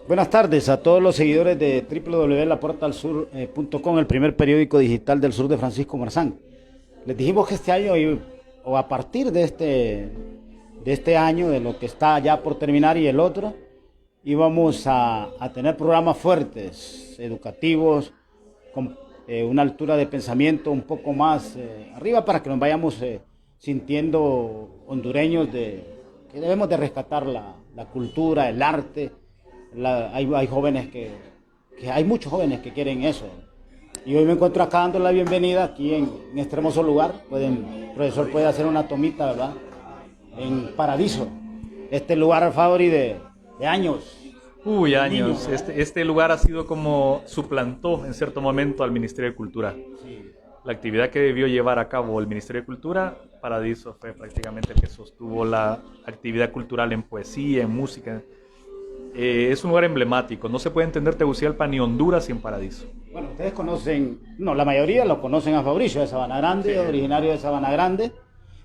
Buenas tardes a todos los seguidores de www.laportalsur.com, el primer periódico digital del sur de Francisco Morazán. Les dijimos que este año, o a partir de este año, de lo que está ya por terminar y el otro, íbamos a tener programas fuertes, educativos, con una altura de pensamiento un poco más arriba, para que nos vayamos sintiendo hondureños que debemos de rescatar la cultura, el arte. Hay jóvenes hay muchos jóvenes que quieren eso. Y hoy me encuentro acá dando la bienvenida aquí en este hermoso lugar. El profesor puede hacer una tomita, ¿verdad? En Paradiso, este lugar favorito de años. Años. Este lugar ha sido como suplantó en cierto momento al Ministerio de Cultura. Sí. La actividad que debió llevar a cabo el Ministerio de Cultura, Paradiso fue prácticamente el que sostuvo la actividad cultural en poesía, en música. Es un lugar emblemático. No se puede entender Tegucigalpa ni Honduras sin Paradiso. Bueno, ustedes conocen, no, la mayoría lo conocen a Fabricio de Sabana Grande, sí. Originario de Sabana Grande,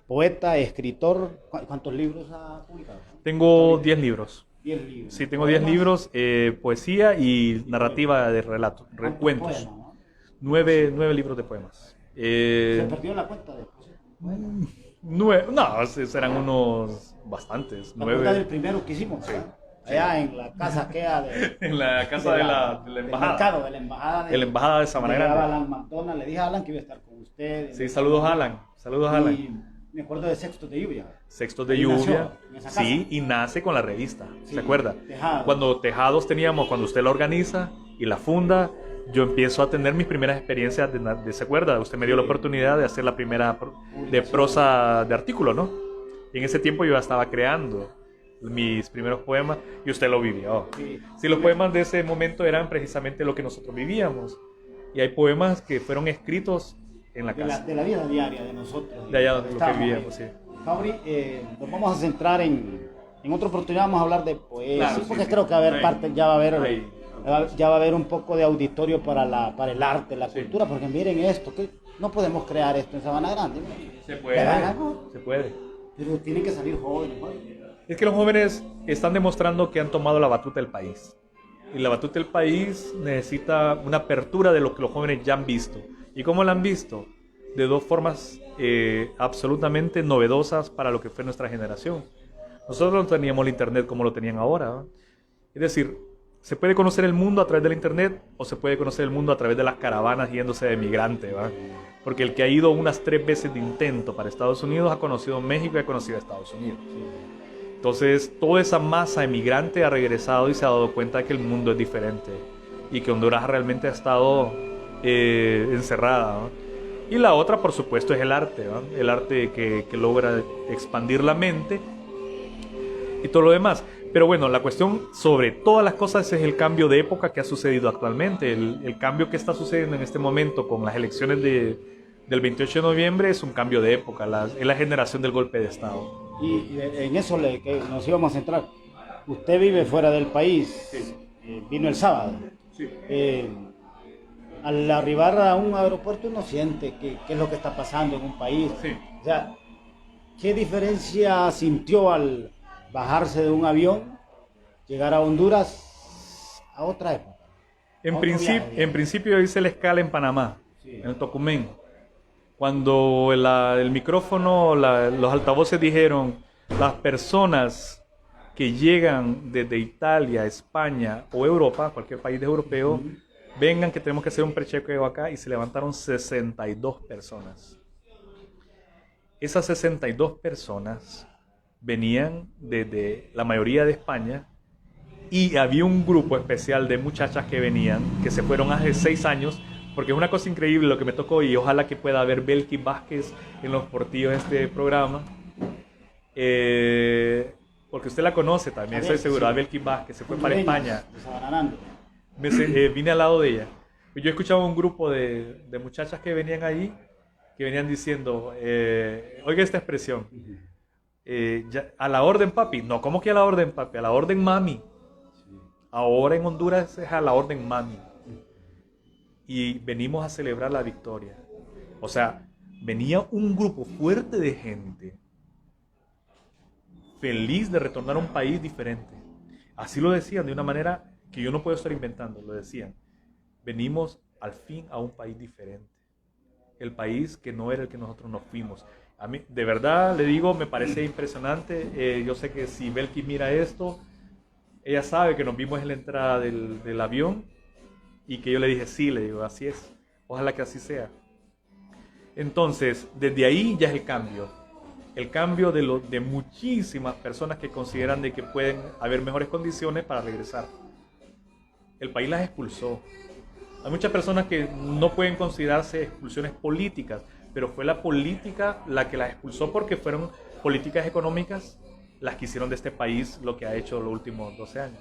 poeta, escritor. ¿Cuántos libros ha publicado? Tengo 10 libros. 10 libros. Sí, tengo 10 libros, poesía y narrativa de relatos, cuentos. Poemas, ¿no? 9 libros de poemas. ¿Se perdió la cuenta de poemas? 9, no, serán unos bastantes. ¿La cuenta del primero que hicimos? Sí. Allá en la casa en la casa de la embajada. De la embajada de la embajada de Sabana Grande. Alan McDonald, le dije a Alan que iba a estar con usted. Sí, saludos a Alan. Y me acuerdo de Sextos de Lluvia. Sextos de Lluvia. Sí, y nace con la revista. Sí, ¿se acuerda? Tejados. Cuando Tejados cuando usted la organiza y la funda, yo empiezo a tener mis primeras experiencias ¿se acuerda? Usted me dio la oportunidad de hacer la primera de prosa de artículo, ¿no? Y en ese tiempo yo ya estaba creando mis primeros poemas y usted lo vivió. Sí, los poemas de ese momento eran precisamente lo que nosotros vivíamos. Y hay poemas que fueron escritos en la casa. De la vida diaria de nosotros. De allá donde lo que vivíamos, sí. Fabri, nos vamos a centrar en otra oportunidad, vamos a hablar de poesía, claro, porque sí, creo que ya va a haber un poco de auditorio para el arte, la cultura, porque miren esto, que no podemos crear esto en Sabana Grande. Se puede, se puede. Pero tienen que salir jóvenes, ¿no? Es que los jóvenes están demostrando que han tomado la batuta del país. Y la batuta del país necesita una apertura de lo que los jóvenes ya han visto. ¿Y cómo la han visto? De dos formas absolutamente novedosas para lo que fue nuestra generación. Nosotros no teníamos el internet como lo tenían ahora, ¿no? Es decir, se puede conocer el mundo a través del internet o se puede conocer el mundo a través de las caravanas yéndose de migrante, ¿va? Porque el que ha ido unas 3 veces de intento para Estados Unidos ha conocido México y ha conocido Estados Unidos. Entonces, toda esa masa emigrante ha regresado y se ha dado cuenta de que el mundo es diferente y que Honduras realmente ha estado encerrada, ¿no? Y la otra, por supuesto, es el arte, ¿no? El arte que logra expandir la mente y todo lo demás. Pero bueno, la cuestión sobre todas las cosas es el cambio de época que ha sucedido actualmente. El cambio que está sucediendo en este momento con las elecciones del 28 de noviembre es un cambio de época, es la generación del golpe de Estado. Y en eso que nos íbamos a centrar. Usted vive fuera del país, sí. Vino el sábado. Sí. Al arribar a un aeropuerto uno siente qué es lo que está pasando en un país. Sí. O sea, ¿qué diferencia sintió al bajarse de un avión, llegar a Honduras a otra época? En principio hice la escala en Panamá, sí. En el Tocumen. Cuando el micrófono, los altavoces dijeron, las personas que llegan desde Italia, España o Europa, cualquier país europeo, vengan que tenemos que hacer un prechequeo acá, y se levantaron 62 personas. Esas 62 personas venían desde la mayoría de España y había un grupo especial de muchachas que venían, que se fueron hace 6 años, porque es una cosa increíble lo que me tocó y ojalá que pueda ver Belkis Vázquez en los portillos de este programa. Porque usted la conoce también, estoy seguro, sí. A Belkis Vázquez, se fue para España. Vine al lado de ella. Yo escuchaba un grupo de muchachas que venían allí, que venían diciendo, oiga esta expresión, a la orden papi. No, ¿cómo que a la orden papi? A la orden mami. Ahora en Honduras es a la orden mami. Y venimos a celebrar la victoria. O sea, venía un grupo fuerte de gente feliz de retornar a un país diferente. Así lo decían de una manera que yo no puedo estar inventando, lo decían. Venimos al fin a un país diferente. El país que no era el que nosotros nos fuimos. A mí, de verdad, le digo, me parece impresionante. Yo sé que si Belkis mira esto, ella sabe que nos vimos en la entrada del avión y que yo le dije, sí, le digo, así es. Ojalá que así sea. Entonces, desde ahí ya es el cambio. El cambio de muchísimas personas que consideran de que pueden haber mejores condiciones para regresar. El país las expulsó. Hay muchas personas que no pueden considerarse expulsiones políticas, pero fue la política la que las expulsó porque fueron políticas económicas las que hicieron de este país lo que ha hecho los últimos 12 años.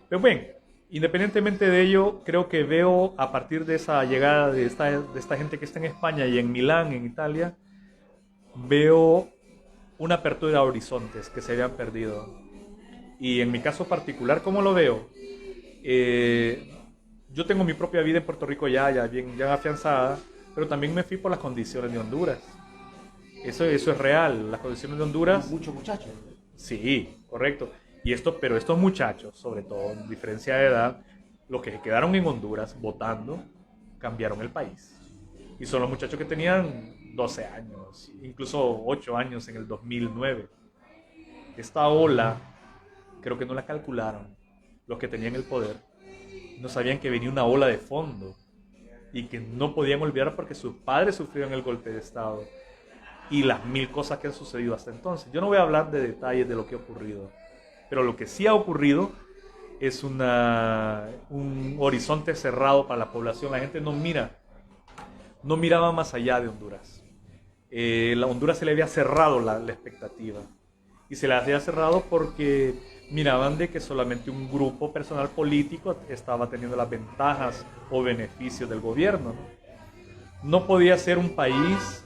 Pero bueno, independientemente de ello, creo que veo a partir de esa llegada de esta gente que está en España y en Milán, en Italia, veo una apertura a horizontes que se habían perdido. Y en mi caso particular, ¿cómo lo veo? Yo tengo mi propia vida en Puerto Rico ya bien afianzada, pero también me fui por las condiciones de Honduras. Eso es real, las condiciones de Honduras. Muchos muchachos. Sí, correcto. Pero estos muchachos, sobre todo en diferencia de edad, los que se quedaron en Honduras votando, cambiaron el país. Y son los muchachos que tenían 12 años, incluso 8 años en el 2009. Esta ola, creo que no la calcularon los que tenían el poder. No sabían que venía una ola de fondo y que no podían olvidar porque sus padres sufrieron el golpe de Estado y las 1000 cosas que han sucedido hasta entonces. Yo no voy a hablar de detalles de lo que ha ocurrido, pero lo que sí ha ocurrido es un horizonte cerrado para la población. La gente no miraba más allá de Honduras. La Honduras se le había cerrado la expectativa y se le había cerrado porque miraban de que solamente un grupo personal político estaba teniendo las ventajas o beneficios del gobierno. No podía ser un país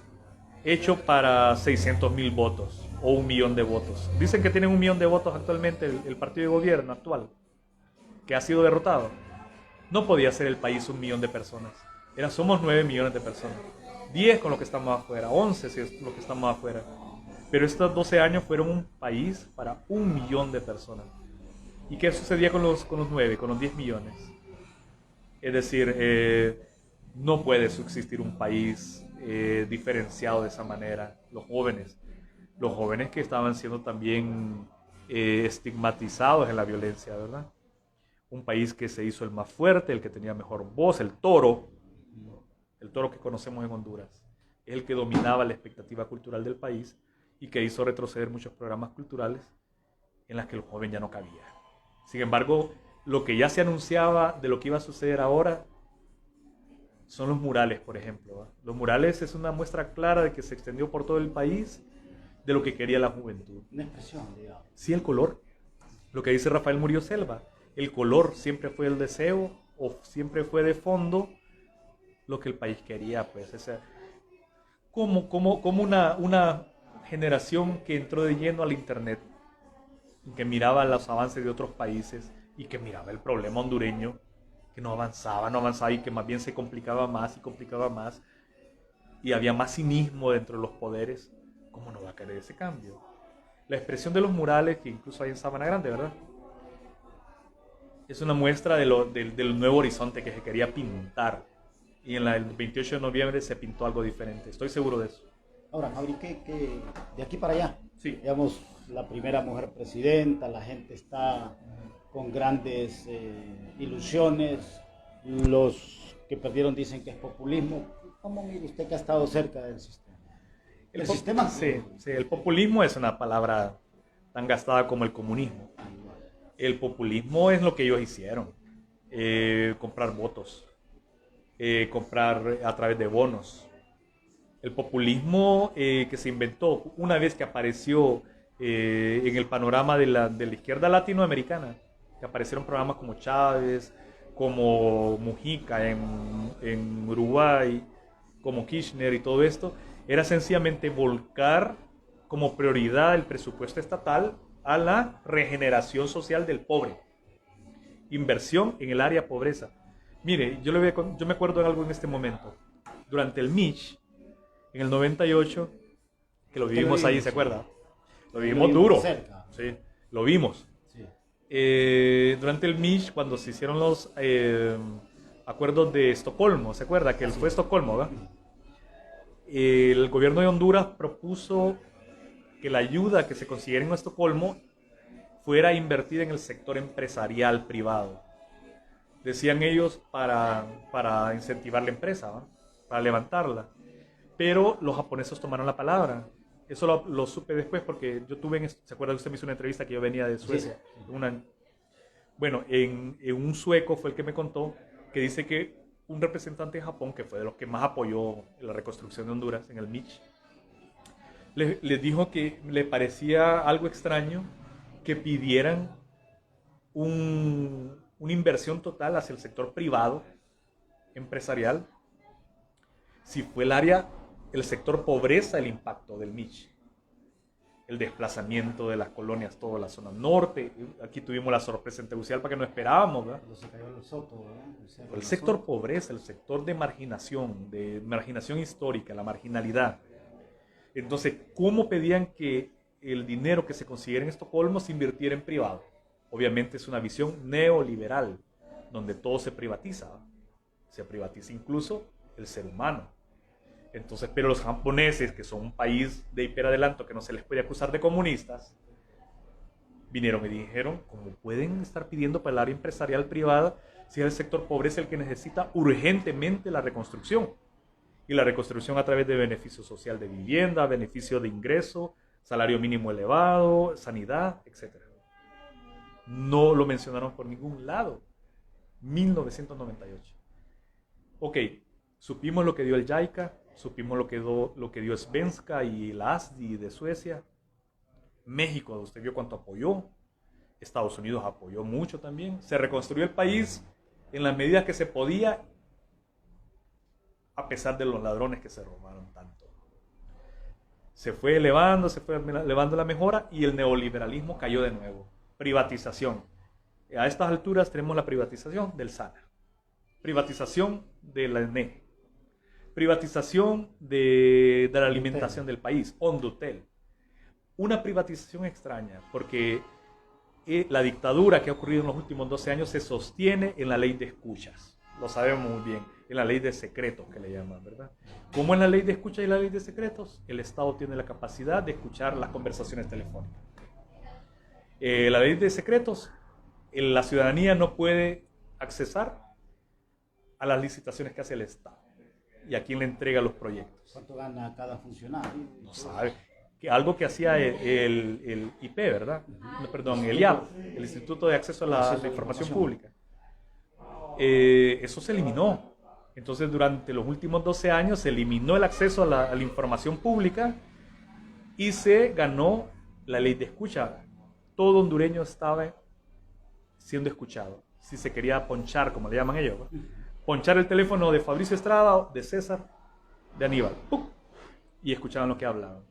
hecho para 600,000 votos o 1,000,000 de votos. Dicen que tienen 1,000,000 de votos actualmente el partido de gobierno actual, que ha sido derrotado. No podía ser el país 1,000,000 de personas. Somos 9 millones de personas. 10 con los que estamos afuera, 11 si es los que estamos afuera. Pero estos 12 años fueron un país para 1,000,000 de personas. ¿Y qué sucedía con los 9, con los 10 millones? Es decir, no puede subsistir un país diferenciado de esa manera. Los jóvenes que estaban siendo también estigmatizados en la violencia, ¿verdad? Un país que se hizo el más fuerte, el que tenía mejor voz, el toro que conocemos en Honduras, es el que dominaba la expectativa cultural del país y que hizo retroceder muchos programas culturales en las que el joven ya no cabía. Sin embargo, lo que ya se anunciaba de lo que iba a suceder ahora son los murales, por ejemplo. Los murales es una muestra clara de que se extendió por todo el país de lo que quería la juventud. Una expresión, digamos. Sí, el color. Lo que dice Rafael Murillo Selva. El color siempre fue el deseo o siempre fue de fondo lo que el país quería, pues. O sea, como una generación que entró de lleno al internet, que miraba los avances de otros países y que miraba el problema hondureño, que no avanzaba y que más bien se complicaba más y había más cinismo dentro de los poderes. ¿Cómo no va a querer ese cambio? La expresión de los murales que incluso hay en Sabana Grande, ¿verdad? Es una muestra del nuevo horizonte que se quería pintar, y el 28 de noviembre se pintó algo diferente, estoy seguro de eso. Ahora, Fabri, que de aquí para allá, sí, digamos, la primera mujer presidenta, la gente está con grandes ilusiones, los que perdieron dicen que es populismo. ¿Cómo mira usted que ha estado cerca del sistema? ¿El sistema? Sí, el populismo es una palabra tan gastada como el comunismo. El populismo es lo que ellos hicieron, comprar votos, comprar a través de bonos. El populismo que se inventó una vez que apareció en el panorama de la izquierda latinoamericana, que aparecieron programas como Chávez, como Mujica en Uruguay, como Kirchner y todo esto, era sencillamente volcar como prioridad el presupuesto estatal a la regeneración social del pobre. Inversión en el área de pobreza. Mire, yo me acuerdo de algo en este momento. Durante el Mitch, en el 98, que lo vivimos ahí, ¿se acuerda? Lo vivimos duro. Cerca. Sí, lo vimos. Sí. Durante el Mish, cuando se hicieron los acuerdos de Estocolmo, ¿se acuerda? Que fue Estocolmo, ¿verdad? El gobierno de Honduras propuso que la ayuda que se consiguiera en Estocolmo fuera invertida en el sector empresarial privado. Decían ellos para incentivar la empresa, ¿va? Para levantarla. Pero los japoneses tomaron la palabra. Eso lo supe después porque yo tuve, ¿se acuerda que usted me hizo una entrevista que yo venía de Suecia? Sí. Bueno, en un sueco fue el que me contó que dice que un representante de Japón, que fue de los que más apoyó la reconstrucción de Honduras en el Mitch, les dijo que le parecía algo extraño que pidieran una inversión total hacia el sector privado, empresarial, si fue el sector pobreza el impacto del Mitch. El desplazamiento de las colonias, toda la zona norte. Aquí tuvimos la sorpresa en Tegucigalpa que no esperábamos, ¿verdad? Se cayó el Soto, ¿verdad? El sector pobreza, el sector de marginación histórica, la marginalidad. Entonces, ¿cómo pedían que el dinero que se consiguiera en Estocolmo se invirtiera en privado? Obviamente es una visión neoliberal, donde todo se privatiza. Se privatiza incluso el ser humano. Entonces, pero los japoneses, que son un país de hiperadelanto que no se les puede acusar de comunistas, vinieron y dijeron, ¿cómo pueden estar pidiendo para el área empresarial privada si el sector pobreza es el que necesita urgentemente la reconstrucción? Y la reconstrucción a través de beneficio social de vivienda, beneficio de ingreso, salario mínimo elevado, sanidad, etc. No lo mencionaron por ningún lado. 1998. Ok, supimos lo que dio el JICA, supimos lo que dio Svenska y la ASDI de Suecia. México, usted vio cuánto apoyó. Estados Unidos apoyó mucho también. Se reconstruyó el país en las medidas que se podía, a pesar de los ladrones que se robaron tanto. Se fue elevando la mejora y el neoliberalismo cayó de nuevo. Privatización. A estas alturas tenemos la privatización del SANA. Privatización de la ENE. Privatización de la alimentación del país, Hondutel. Una privatización extraña, porque la dictadura que ha ocurrido en los últimos 12 años se sostiene en la ley de escuchas. Lo sabemos muy bien, en la ley de secretos que le llaman, ¿verdad? ¿Cómo en la ley de escuchas y la ley de secretos? El Estado tiene la capacidad de escuchar las conversaciones telefónicas. La ley de secretos, la ciudadanía no puede accesar a las licitaciones que hace el Estado y a quién le entrega los proyectos. ¿Cuánto gana cada funcionario? No sabe. Algo que hacía el IP, ¿verdad? No, perdón, el IAP, el Instituto de Acceso a la Información Pública. Eso se eliminó. Entonces, durante los últimos 12 años se eliminó el acceso a la información pública y se ganó la ley de escucha. Todo hondureño estaba siendo escuchado. Si se quería ponchar, como le llaman ellos, ¿no? Ponchar el teléfono de Fabricio Estrada, de César, de Aníbal, ¡pum! Y escuchaban lo que hablaban.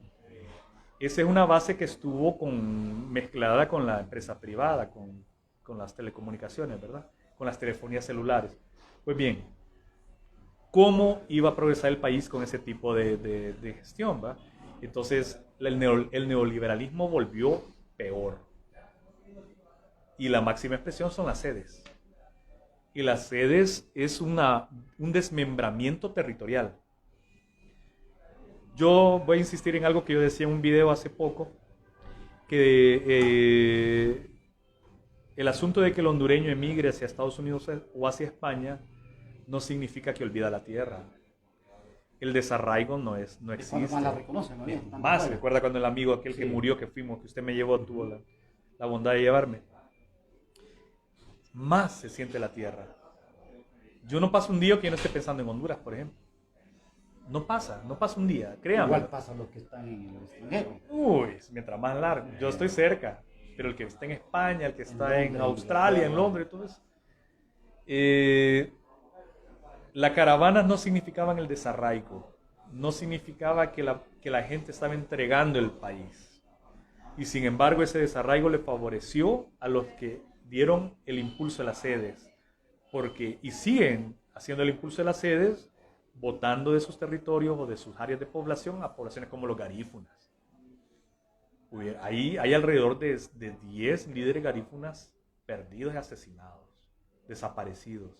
Esa es una base que estuvo mezclada con la empresa privada, con las telecomunicaciones, ¿verdad? Con las telefonías celulares. Pues bien, ¿cómo iba a progresar el país con ese tipo de gestión, ¿va? Entonces, el neoliberalismo volvió peor. Y la máxima expresión son las sedes. Y las sedes es un desmembramiento territorial. Yo voy a insistir en algo que yo decía en un video hace poco, que el asunto de que el hondureño emigre hacia Estados Unidos o hacia España no significa que olvida la tierra. El desarraigo no existe. Más la reconocen, ¿no? Más, recuerda cuando el amigo aquel que murió, que fuimos, que usted me llevó, tuvo la bondad de llevarme. Más se siente la tierra. Yo no paso un día que yo no esté pensando en Honduras, por ejemplo. No pasa un día, créanme. Igual pasa los que están en el extranjero. Uy, mientras más largo. Yo estoy cerca, pero el que está en España, el que está en Australia, en Londres, todo eso. Las caravanas no significaban el desarraigo. No significaba que la gente estaba entregando el país. Y sin embargo, ese desarraigo le favoreció a los que dieron el impulso a las sedes. Y siguen haciendo el impulso de las sedes, votando de sus territorios o de sus áreas de población a poblaciones como los garífunas. Hay alrededor de 10 líderes garífunas perdidos y asesinados, desaparecidos,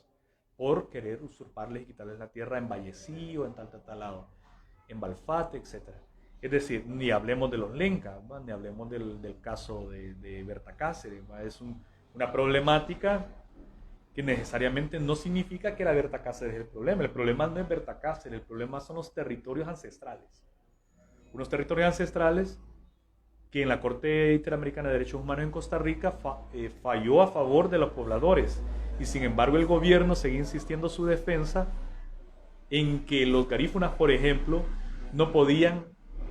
por querer usurparles y quitarles la tierra en Vallecí o en tal lado, en Balfate, etc. Es decir, ni hablemos de los Lenca, ¿va? Ni hablemos del caso de Berta Cáceres, ¿va? Es una problemática que necesariamente no significa que era Berta Cáceres el problema no es Berta Cáceres, el problema son los territorios ancestrales. Unos territorios ancestrales que en la Corte Interamericana de Derechos Humanos en Costa Rica falló a favor de los pobladores, y sin embargo el gobierno seguía insistiendo su defensa en que los garífunas, por ejemplo, no podían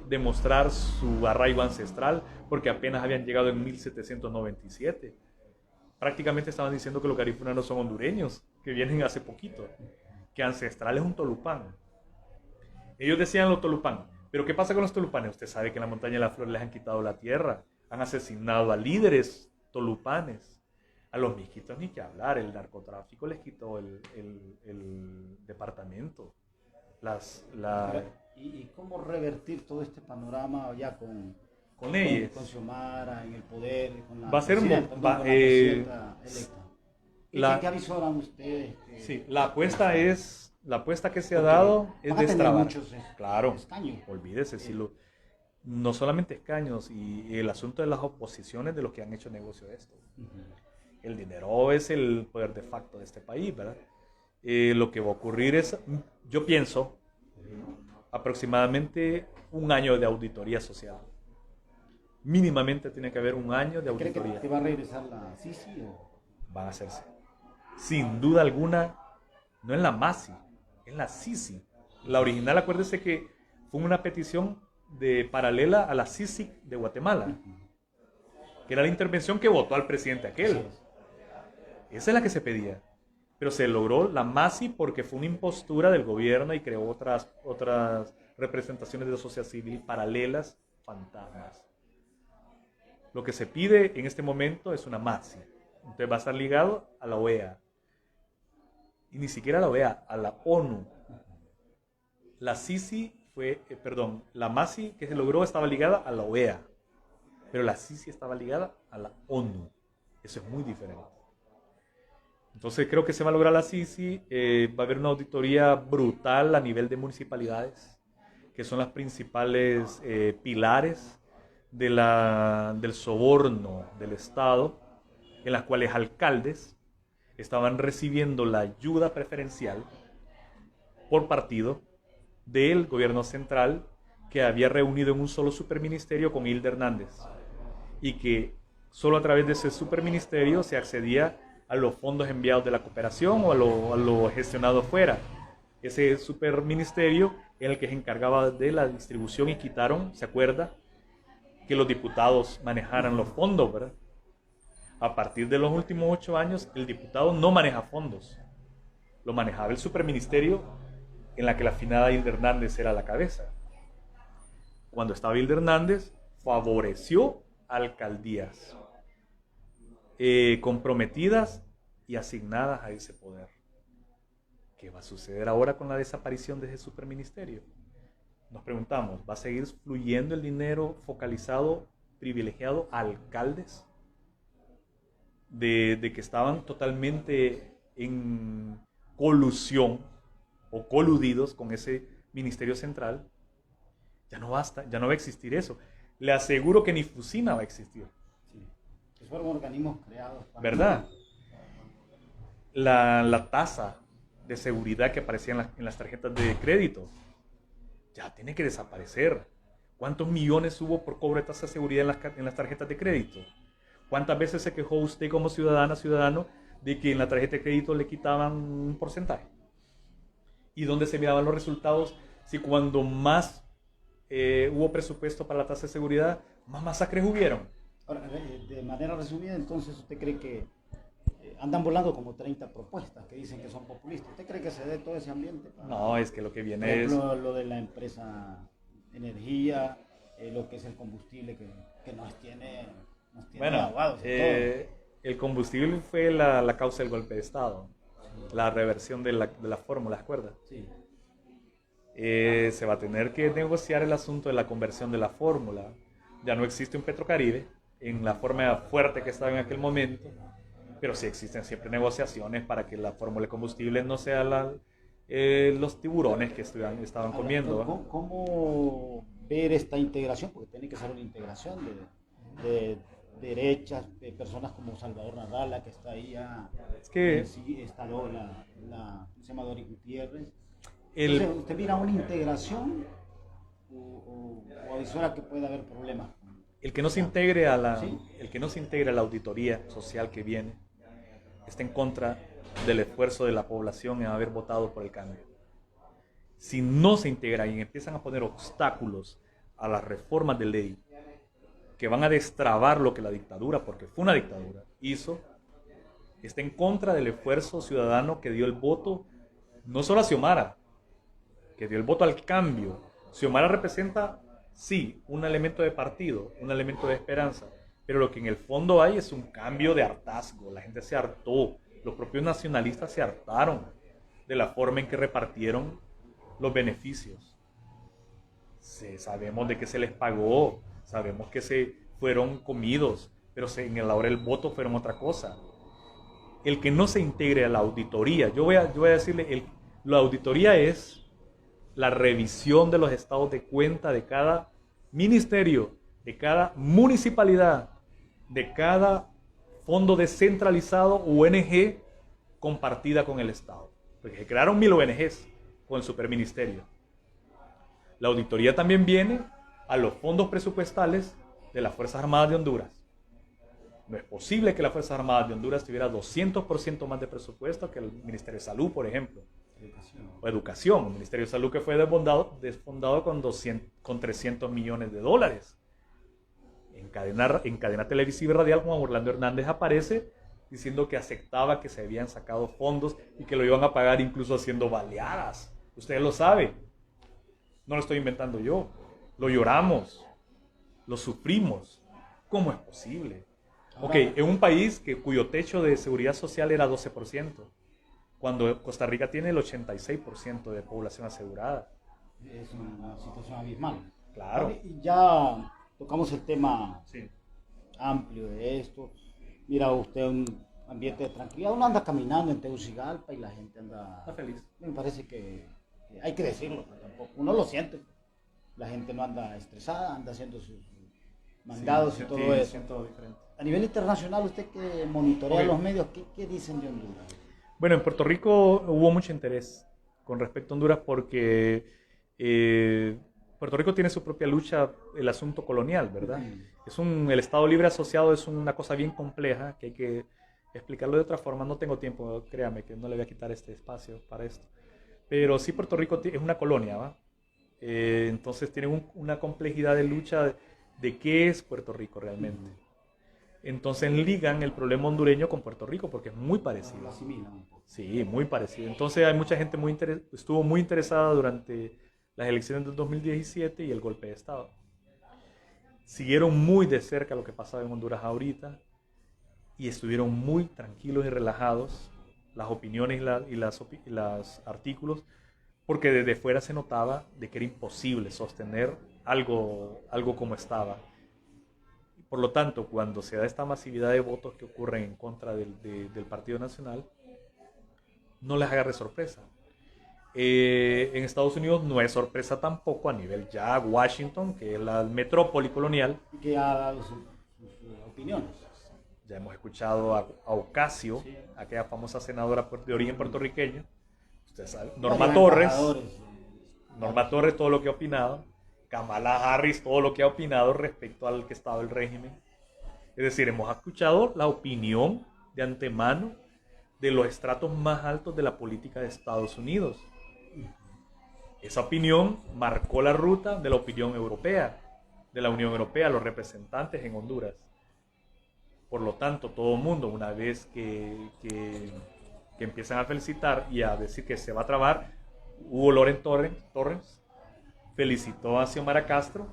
demostrar su arraigo ancestral porque apenas habían llegado en 1797. Prácticamente estaban diciendo que los garífunas no son hondureños, que vienen hace poquito, que ancestral es un tolupán. Ellos decían los tolupán, pero ¿qué pasa con los tolupanes? Usted sabe que en la montaña de la Flor les han quitado la tierra, han asesinado a líderes tolupanes. A los miskitos ni que hablar, el narcotráfico les quitó el departamento. ¿Y cómo revertir todo este panorama ya con leyes? Con Xiomara en el poder, con la Va a ser presidenta electa. ¿Qué avisoran ustedes? Sí, la apuesta que se ha dado es destrabar. Claro, escaños. Olvídese, no solamente escaños, y el asunto de las oposiciones de los que han hecho negocio de esto. El dinero es el poder de facto de este país, ¿verdad? Lo que va a ocurrir es, yo pienso, aproximadamente un año de auditoría social. Mínimamente tiene que haber un año de auditoría. ¿Cree que va a regresar la Sisi o...? Van a hacerse. Sin duda alguna, no en la MASI, en la Sisi. La original, acuérdese que fue una petición paralela a la Sisi de Guatemala, que era la intervención que votó al presidente aquel. Esa es la que se pedía. Pero se logró la MASI porque fue una impostura del gobierno y creó otras representaciones de la sociedad civil paralelas, fantasmas. Lo que se pide en este momento es una MASI. Entonces va a estar ligado a la OEA. Y ni siquiera a la OEA, a la ONU. La Sisi la MASI que se logró estaba ligada a la OEA. Pero la Sisi estaba ligada a la ONU. Eso es muy diferente. Entonces creo que se va a lograr la Sisi. Va a haber una auditoría brutal a nivel de municipalidades, que son las principales pilares del soborno del Estado, en las cuales alcaldes estaban recibiendo la ayuda preferencial por partido del gobierno central, que había reunido en un solo superministerio con Hilda Hernández, y que solo a través de ese superministerio se accedía a los fondos enviados de la cooperación o a lo gestionado fuera. Ese superministerio era el que se encargaba de la distribución, y quitaron, ¿se acuerda?, que los diputados manejaran los fondos, ¿verdad? A partir de los últimos 8 años, el diputado no maneja fondos. Lo manejaba el superministerio, en la que la afinada Hilda Hernández era la cabeza. Cuando estaba Hilda Hernández, favoreció alcaldías comprometidas y asignadas a ese poder. ¿Qué va a suceder ahora con la desaparición de ese superministerio? Nos preguntamos, ¿va a seguir fluyendo el dinero focalizado, privilegiado a alcaldes de que estaban totalmente en colusión o coludidos con ese ministerio central? Ya no basta, ya no va a existir eso. Le aseguro que ni Fusina va a existir. Sí. Fueron organismos creados para... ¿Verdad? La tasa de seguridad que aparecía en las tarjetas de crédito ya tiene que desaparecer. ¿Cuántos millones hubo por cobro de tasa de seguridad en las tarjetas de crédito? ¿Cuántas veces se quejó usted como ciudadano, de que en la tarjeta de crédito le quitaban un porcentaje? ¿Y dónde se miraban los resultados? Si cuando más hubo presupuesto para la tasa de seguridad, más masacres hubieron. Ahora, de manera resumida, entonces, ¿usted cree que andan volando como 30 propuestas que dicen que son populistas? ¿Usted cree que se dé todo ese ambiente? No, es que lo que viene por ejemplo, lo de la empresa energía, lo que es el combustible que nos tiene bueno, ahogados. el combustible fue la causa del golpe de Estado. Sí. La reversión de la fórmula, ¿de acuerdo? Sí. Se va a tener que negociar el asunto de la conversión de la fórmula. Ya no existe un Petrocaribe en la forma fuerte que estaba en aquel momento. pero sí existen siempre negociaciones para que la fórmula de combustible no sea los tiburones que estaban Ahora, comiendo. ¿cómo ver esta integración? Porque tiene que ser una integración de derechas, de personas como Salvador Narrala, que está ahí ya, Es que sí, está luego ¿cómo se llama? Dori Gutiérrez. el, Entonces, ¿usted mira una integración o avisuela que puede haber problemas? el que no se integre ¿Sí? el que no se integre a la auditoría social que viene está en contra del esfuerzo de la población en haber votado por el cambio. Si no se integra y empiezan a poner obstáculos a las reformas de ley que van a destrabar lo que la dictadura, porque fue una dictadura, hizo, está en contra del esfuerzo ciudadano que dio el voto, no solo a Xiomara, que dio el voto al cambio. Xiomara representa, sí, un elemento de partido, un elemento de esperanza, pero lo que en el fondo hay es un cambio de hartazgo. La gente se hartó, los propios nacionalistas se hartaron de la forma en que repartieron los beneficios. Sí, sabemos de que se les pagó, sabemos que se fueron comidos, pero en la hora del voto fueron otra cosa. El que no se integre a la auditoría, yo voy a decirle, la auditoría es la revisión de los estados de cuenta de cada ministerio, de cada municipalidad, de cada fondo descentralizado o ONG compartida con el Estado. Porque se crearon 1000 ONGs con el superministerio. La auditoría también viene a los fondos presupuestales de las Fuerzas Armadas de Honduras. No es posible que las Fuerzas Armadas de Honduras tuviera 200% más de presupuesto que el Ministerio de Salud, por ejemplo. O Educación. El Ministerio de Salud que fue desfondado con 300 millones de dólares. En cadena televisiva y radial, Juan Orlando Hernández aparece diciendo que aceptaba que se habían sacado fondos y que lo iban a pagar incluso haciendo baleadas. Ustedes lo saben. No lo estoy inventando yo. Lo lloramos. Lo sufrimos. ¿Cómo es posible? Ok, en un país cuyo techo de seguridad social era 12%, cuando Costa Rica tiene el 86% de población asegurada. Es una situación abismal. Claro. Y ya tocamos el tema Sí. amplio de esto. Mira usted un ambiente de tranquilidad. Uno anda caminando en Tegucigalpa y la gente anda... Está feliz. Me parece que hay que decirlo, pero tampoco. Uno lo siente. La gente no anda estresada, anda haciendo sus mandados y todo eso. Siento diferente. A nivel internacional, usted que monitorea Ok. los medios, ¿qué dicen de Honduras? Bueno, en Puerto Rico hubo mucho interés con respecto a Honduras porque Puerto Rico tiene su propia lucha, el asunto colonial, ¿verdad? El Estado Libre Asociado es una cosa bien compleja que hay que explicarlo de otra forma. No tengo tiempo, créame, que no le voy a quitar este espacio para esto. Pero sí, Puerto Rico es una colonia, ¿va? Entonces tiene una complejidad de lucha de qué es Puerto Rico realmente. Entonces ligan el problema hondureño con Puerto Rico porque es muy parecido. Asimilan un poco. Sí, muy parecido. Entonces hay mucha gente estuvo muy interesada durante las elecciones del 2017 y el golpe de Estado. Siguieron muy de cerca lo que pasaba en Honduras ahorita y estuvieron muy tranquilos y relajados las opiniones y los artículos, porque desde fuera se notaba de que era imposible sostener algo como estaba. Por lo tanto, cuando se da esta masividad de votos que ocurren en contra del Partido Nacional, no les agarre sorpresa. En Estados Unidos no es sorpresa tampoco a nivel ya Washington, que es la metrópoli colonial. Y que ha dado sus opiniones. Ya hemos escuchado a Ocasio, Sí. aquella famosa senadora de origen puertorriqueño. Usted sabe. Varios embajadores. Norma Torres, todo lo que ha opinado. Kamala Harris, todo lo que ha opinado respecto al que estaba el régimen. Es decir, hemos escuchado la opinión de antemano de los estratos más altos de la política de Estados Unidos. Esa opinión marcó la ruta de la opinión europea, de la Unión Europea, los representantes en Honduras. Por lo tanto, todo el mundo, una vez que empiezan a felicitar y a decir que se va a trabar, Hugo Loren Torres felicitó a Xiomara Castro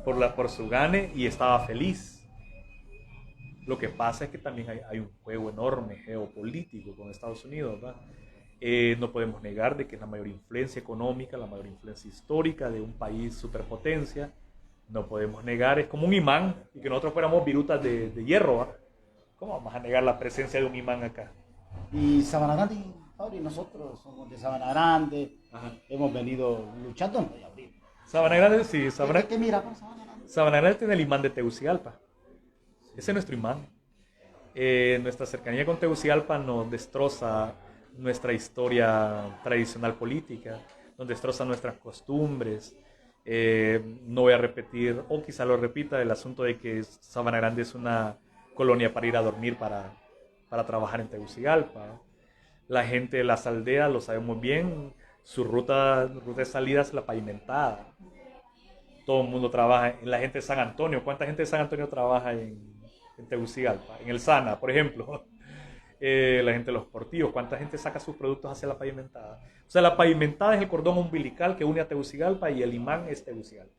por su gane y estaba feliz. Lo que pasa es que también hay un juego enorme geopolítico con Estados Unidos, ¿verdad? No podemos negar de que es la mayor influencia económica, la mayor influencia histórica de un país superpotencia. No podemos negar, es como un imán y que nosotros fuéramos virutas de hierro, ¿va? ¿Cómo vamos a negar la presencia de un imán acá? Y Sabana Grande, Fabri, nosotros somos de Sabana Grande, Ajá. hemos venido luchando no, ya ahorita. Sabana Grande, sí, ¿Qué mira con Sabana Grande? Sabana Grande tiene el imán de Tegucigalpa. Ese es nuestro imán. Nuestra cercanía con Tegucigalpa nos destroza nuestra historia tradicional política, nos destroza nuestras costumbres. No voy a repetir, o quizá lo repita, el asunto de que Sabana Grande es una colonia para ir a dormir, para trabajar en Tegucigalpa. La gente de las aldeas lo sabe muy bien, su ruta de salida es la pavimentada. Todo el mundo trabaja, la gente de San Antonio, ¿cuánta gente de San Antonio trabaja en Tegucigalpa? En el Sana, por ejemplo. La gente de los Portillos, ¿cuánta gente saca sus productos hacia la pavimentada? O sea, la pavimentada es el cordón umbilical que une a Tegucigalpa y el imán es Tegucigalpa.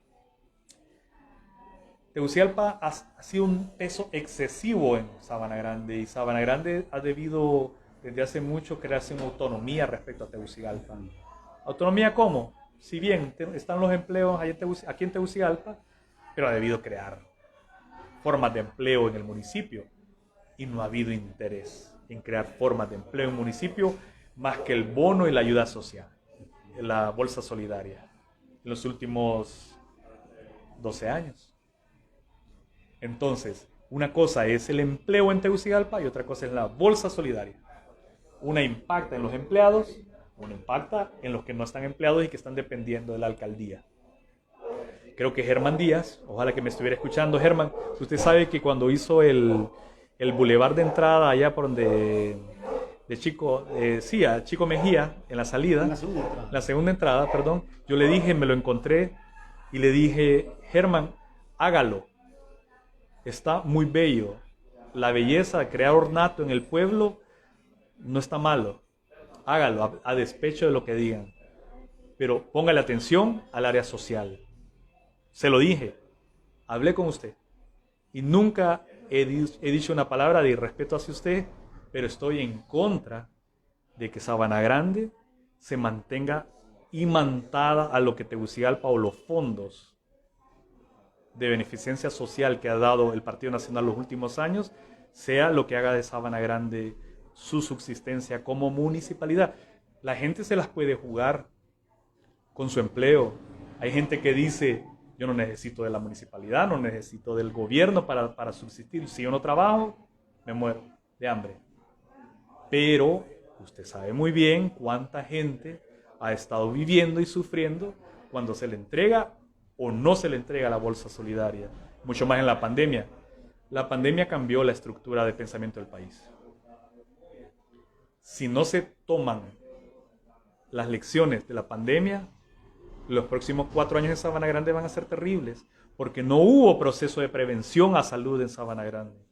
Tegucigalpa ha sido un peso excesivo en Sabana Grande y Sabana Grande ha debido desde hace mucho crearse una autonomía respecto a Tegucigalpa. ¿Autonomía cómo? Si bien están los empleos aquí en Tegucigalpa, pero ha debido crear formas de empleo en el municipio y no ha habido interés en crear formas de empleo en el municipio más que el bono y la ayuda social, la bolsa solidaria, en los últimos 12 años. Entonces, una cosa es el empleo en Tegucigalpa y otra cosa es la bolsa solidaria. Una impacta en los empleados, una impacta en los que no están empleados y que están dependiendo de la alcaldía. Creo que Germán Díaz, ojalá que me estuviera escuchando. Germán, usted sabe que cuando hizo el bulevar de entrada allá por donde a Chico Mejía, en la salida, la segunda entrada, perdón, yo le dije, me lo encontré y le dije, Germán, hágalo. Está muy bello. La belleza de crear ornato en el pueblo no está malo. Hágalo a despecho de lo que digan. Pero póngale atención al área social. Se lo dije. Hablé con usted. Y nunca he dicho una palabra de irrespeto hacia usted, pero estoy en contra de que Sabana Grande se mantenga imantada a lo que Tegucigalpa o los fondos de beneficencia social que ha dado el Partido Nacional los últimos años, sea lo que haga de Sabana Grande su subsistencia como municipalidad. La gente se las puede jugar con su empleo. Hay gente que dice, yo no necesito de la municipalidad, no necesito del gobierno para subsistir. Si yo no trabajo, me muero de hambre. Pero usted sabe muy bien cuánta gente ha estado viviendo y sufriendo cuando se le entrega o no se le entrega la bolsa solidaria. Mucho más en la pandemia. La pandemia cambió la estructura de pensamiento del país. Si no se toman las lecciones de la pandemia, los próximos 4 años en Sabana Grande van a ser terribles, porque no hubo proceso de prevención a salud en Sabana Grande.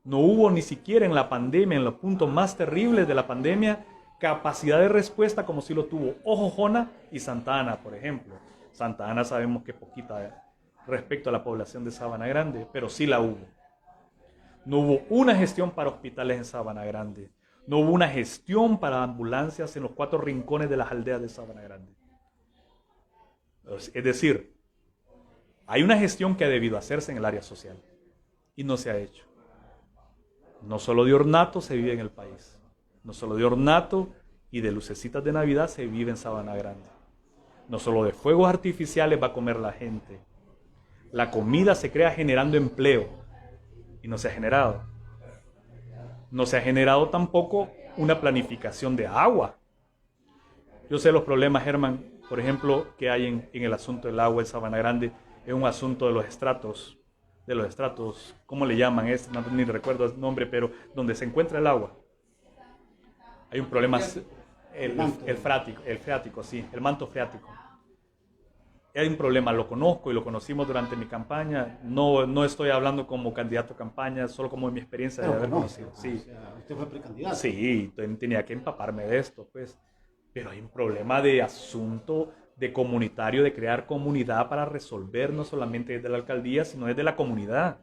No hubo ni siquiera en la pandemia, en los puntos más terribles de la pandemia, capacidad de respuesta como si lo tuvo Ojojona y Santa Ana, por ejemplo. Santa Ana sabemos que poquita respecto a la población de Sabana Grande, pero sí la hubo. No hubo una gestión para hospitales en Sabana Grande. No hubo una gestión para ambulancias en los 4 rincones de las aldeas de Sabana Grande. Es decir, hay una gestión que ha debido hacerse en el área social y no se ha hecho. No solo de ornato se vive en el país. No solo de ornato y de lucecitas de Navidad se vive en Sabana Grande. No solo de fuegos artificiales va a comer la gente. La comida se crea generando empleo y no se ha generado. No se ha generado tampoco una planificación de agua. Yo sé los problemas, Germán, por ejemplo, que hay en el asunto del agua en Sabana Grande. Es un asunto de los estratos, ¿cómo le llaman? No, ni recuerdo el nombre, pero donde se encuentra el agua. Hay un problema, el freático, sí, el manto freático. Hay un problema, lo conozco y lo conocimos durante mi campaña. No estoy hablando como candidato a campaña, solo como de mi experiencia de haber conocido. Sí. O sea, usted fue precandidato. Sí, tenía que empaparme de esto, pues. Pero hay un problema de asunto de comunitario, de crear comunidad para resolver, no solamente desde la alcaldía, sino desde la comunidad.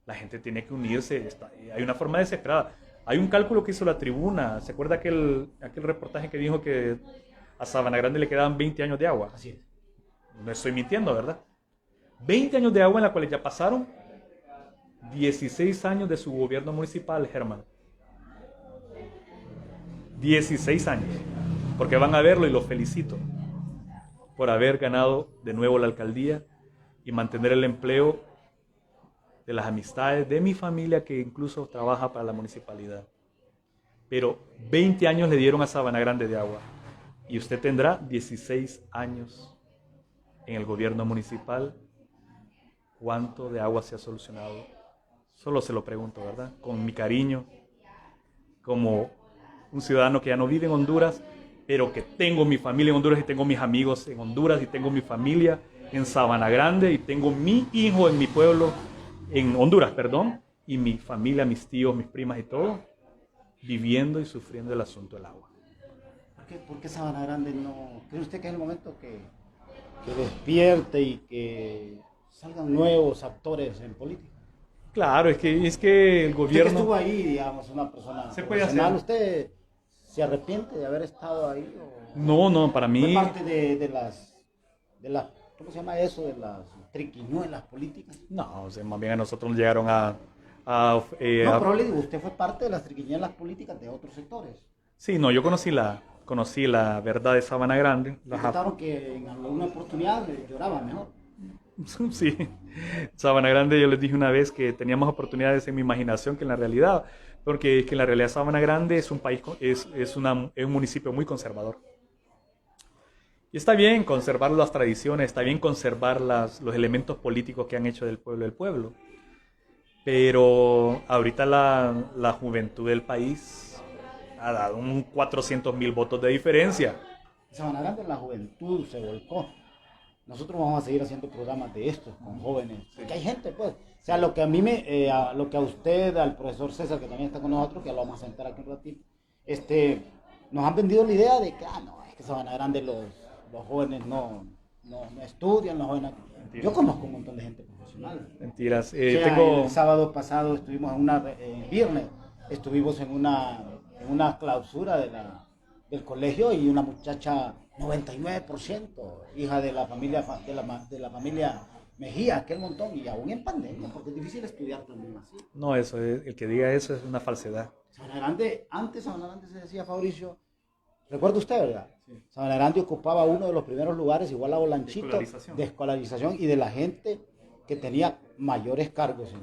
La gente tiene que unirse. Hay una forma desesperada. Hay un cálculo que hizo La Tribuna. ¿Se acuerda aquel reportaje que dijo que a Sabana Grande le quedaban 20 años de agua? Así es. No estoy mintiendo, ¿verdad? 20 años de agua en la cual ya pasaron 16 años de su gobierno municipal, Germán. 16 años. Porque van a verlo y los felicito por haber ganado de nuevo la alcaldía y mantener el empleo de las amistades de mi familia que incluso trabaja para la municipalidad. Pero 20 años le dieron a Sabana Grande de agua y usted tendrá 16 años en el gobierno municipal. ¿Cuánto de agua se ha solucionado? Solo se lo pregunto, ¿verdad? Con mi cariño, como un ciudadano que ya no vive en Honduras, pero que tengo mi familia en Honduras y tengo mis amigos en Honduras y tengo mi familia en Sabana Grande y tengo mi hijo en mi pueblo, en Honduras, perdón, y mi familia, mis tíos, mis primas y todo, viviendo y sufriendo el asunto del agua. ¿Por qué Sabana Grande no? ¿Cree usted que es el momento que despierte y que salgan nuevos actores en política? Claro, es que el gobierno... Usted que estuvo ahí, digamos, una persona se puede profesional, hacer. ¿usted se arrepiente de haber estado ahí? No, para mí... ¿Fue parte de las, ¿cómo se llama eso? De las triquiñuelas políticas. No, o sea, más bien a nosotros nos llegaron a No, pero le digo, usted fue parte de las triquiñuelas políticas de otros sectores. Sí, no, yo conocí la verdad de Sabana Grande. Contaron que en alguna oportunidad lloraba mejor. Sí, Sabana Grande, yo les dije una vez que tenía más oportunidades en mi imaginación que en la realidad, porque que en la realidad Sabana Grande es un país, es un municipio muy conservador. Y está bien conservar las tradiciones, está bien conservar los elementos políticos que han hecho del pueblo el pueblo. Pero ahorita la juventud del país ha dado un 400,000 votos de diferencia. En Sabana Grande la juventud se volcó. Nosotros vamos a seguir haciendo programas de estos con jóvenes. Porque hay gente, pues. O sea, lo que a mí lo que a usted, al profesor César, que también está con nosotros, que ya lo vamos a sentar aquí un ratito, nos han vendido la idea de que, no, es que Sabana Grande los jóvenes no estudian, los jóvenes... Mentiras. Yo conozco un montón de gente profesional. Mentiras. El sábado pasado estuvimos viernes, estuvimos en una clausura del colegio y una muchacha 99%, hija de la familia Mejía, aquel montón, y aún en pandemia, porque es difícil estudiar también así. No, el que diga eso es una falsedad. Antes Sabana Grande se decía, Fabricio, ¿recuerda usted, verdad? Sí. Sabana Grande ocupaba uno de los primeros lugares, igual a Bolanchito, de escolarización y de la gente que tenía mayores cargos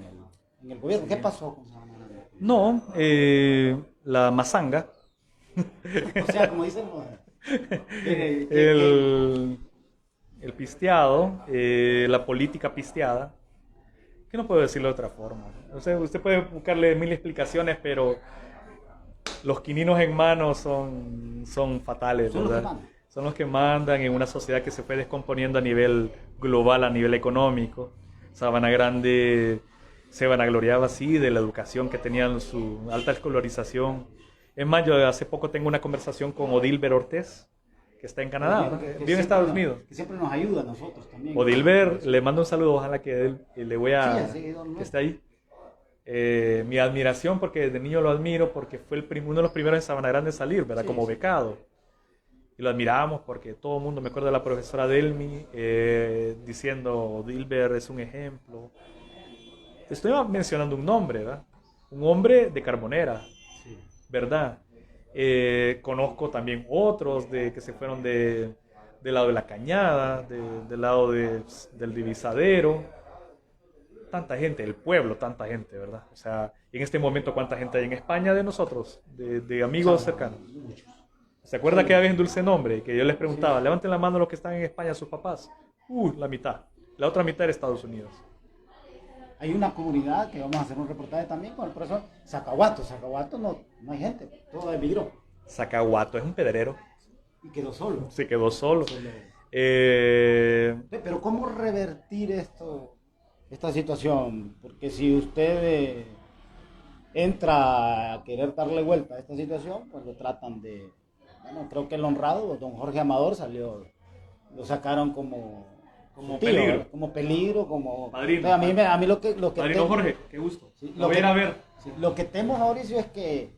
en el gobierno. Sí. ¿Qué pasó con Sabana Grande? No, la mazanga. O sea, como dicen los... el pisteado, la política pisteada, que no puedo decirlo de otra forma. O sea, usted puede buscarle mil explicaciones, pero los quininos en mano son fatales, ¿verdad? Son los que mandan en una sociedad que se fue descomponiendo a nivel global, a nivel económico. Sabana Grande se vanagloriaba así de la educación que tenían, su alta escolarización. Es más, yo hace poco tengo una conversación con Odilber Ortiz, que está en Canadá, vive en Estados Unidos. Que siempre nos ayuda a nosotros también. Odilber, le mando un saludo, ojalá que le voy a... que esté ahí. Mi admiración, porque desde niño lo admiro, porque fue uno de los primeros en Sabana Grande en salir, ¿verdad? Sí, como becado. Y lo admiramos porque todo el mundo, me acuerdo de la profesora Delmi, diciendo, Odilber es un ejemplo. Estoy mencionando un nombre, ¿verdad? Un hombre de Carbonera, sí, ¿verdad? Conozco también otros que se fueron del lado de la Cañada, del lado del Divisadero. Tanta gente, el pueblo, tanta gente, ¿verdad? O sea, en este momento, ¿cuánta gente hay en España de nosotros? De amigos cercanos. ¿Se acuerda que había en Dulce Nombre? Que yo les preguntaba, levanten la mano los que están en España, sus papás. La mitad. La otra mitad era Estados Unidos. Hay una comunidad que vamos a hacer un reportaje también con el profesor Zacahuato. Zacahuato no hay gente, todo emigró. Zacahuato es un pedrero. Y quedó solo. Se quedó solo. Pero ¿cómo revertir esta situación? Porque si usted entra a querer darle vuelta a esta situación, pues lo tratan de... Bueno, creo que el honrado, don Jorge Amador, lo sacaron como tío, como peligro, como... Padrino. A mí lo que Padrino temo, Jorge, qué gusto. Sí, lo voy a ir a ver. Sí, lo que temo, Mauricio, es que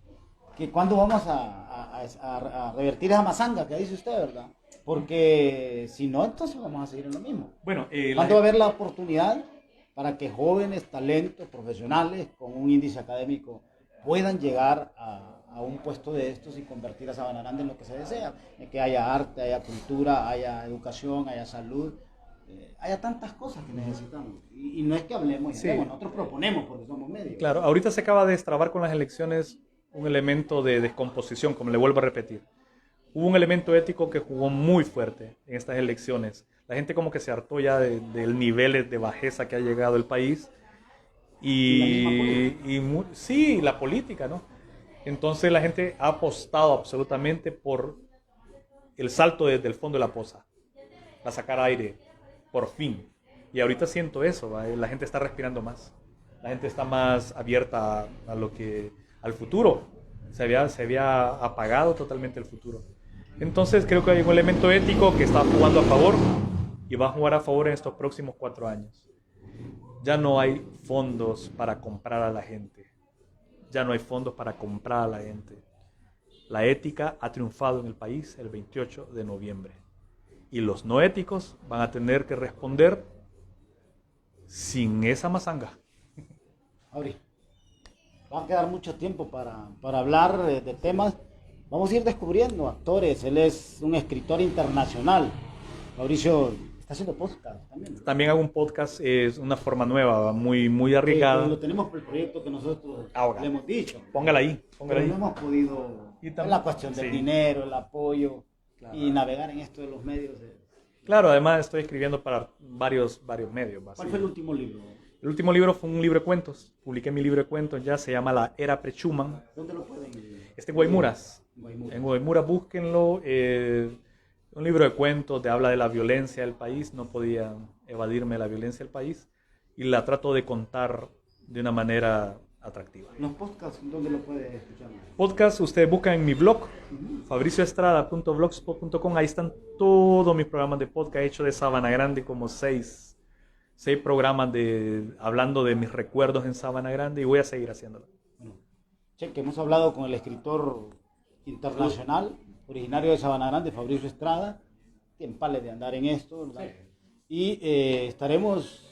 cuando vamos a revertir esa mazanga que dice usted, ¿verdad? Porque si no, entonces vamos a seguir en lo mismo. Bueno, ¿cuándo va a haber la oportunidad para que jóvenes talentos profesionales con un índice académico puedan llegar a un puesto de estos y convertir a Sabana Grande en lo que se desea, en que haya arte, haya cultura, haya educación, haya salud, haya tantas cosas que necesitamos. Y no es que hablemos, Sí. nosotros proponemos porque somos medios. Claro, ahorita se acaba de destrabar con las elecciones un elemento de descomposición, como le vuelvo a repetir. Hubo un elemento ético que jugó muy fuerte en estas elecciones. La gente como que se hartó ya del nivel de bajeza que ha llegado el país. Sí, la política, ¿no? Entonces la gente ha apostado absolutamente por el salto desde el fondo de la poza, a sacar aire, por fin. Y ahorita siento eso, ¿va? La gente está respirando más. La gente está más abierta al futuro. Se había apagado totalmente el futuro. Entonces creo que hay un elemento ético que está jugando a favor y va a jugar a favor en estos próximos 4 años. Ya no hay fondos para comprar a la gente. Ya no hay fondos para comprar a la gente. La ética ha triunfado en el país el 28 de noviembre. Y los no éticos van a tener que responder sin esa mazanga. Auri, va a quedar mucho tiempo para hablar de temas. Vamos a ir descubriendo actores. Él es un escritor internacional. Mauricio está haciendo podcast también, ¿no? También hago un podcast, es una forma nueva, muy arriesgada. Lo tenemos por el proyecto que nosotros Ahora, le hemos dicho. Póngala ahí. Pero no hemos podido. Y Es la cuestión del sí. dinero, el apoyo, Claro. y navegar en esto de los medios. Claro, además estoy escribiendo para varios medios. ¿Cuál fue el último libro? El último libro fue un libro de cuentos. Publiqué mi libro de cuentos ya, se llama La Era Pre-Schuman. ¿Dónde lo pueden? En Guaymuras. Guaymuras. En Guaymuras, búsquenlo. Un libro de cuentos, habla de la violencia del país. No podía evadirme la violencia del país. Y la trato de contar de una manera atractiva. Los podcasts, ¿dónde lo puede escuchar? Podcast, ustedes buscan en mi blog, fabricioestrada.blogspot.com. Ahí están todos mis programas de podcast. He hecho de Sabana Grande como 6 programas hablando de mis recuerdos en Sabana Grande y voy a seguir haciéndolo. Bueno, cheque, hemos hablado con el escritor internacional, originario de Sabana Grande, Fabricio Estrada, tiempales de andar en esto, ¿verdad? Sí. Y estaremos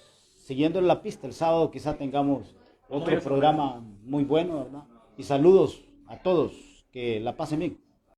siguiendo la pista. El sábado quizá tengamos otro programa muy bueno, ¿verdad? Y saludos a todos, que la pasen bien.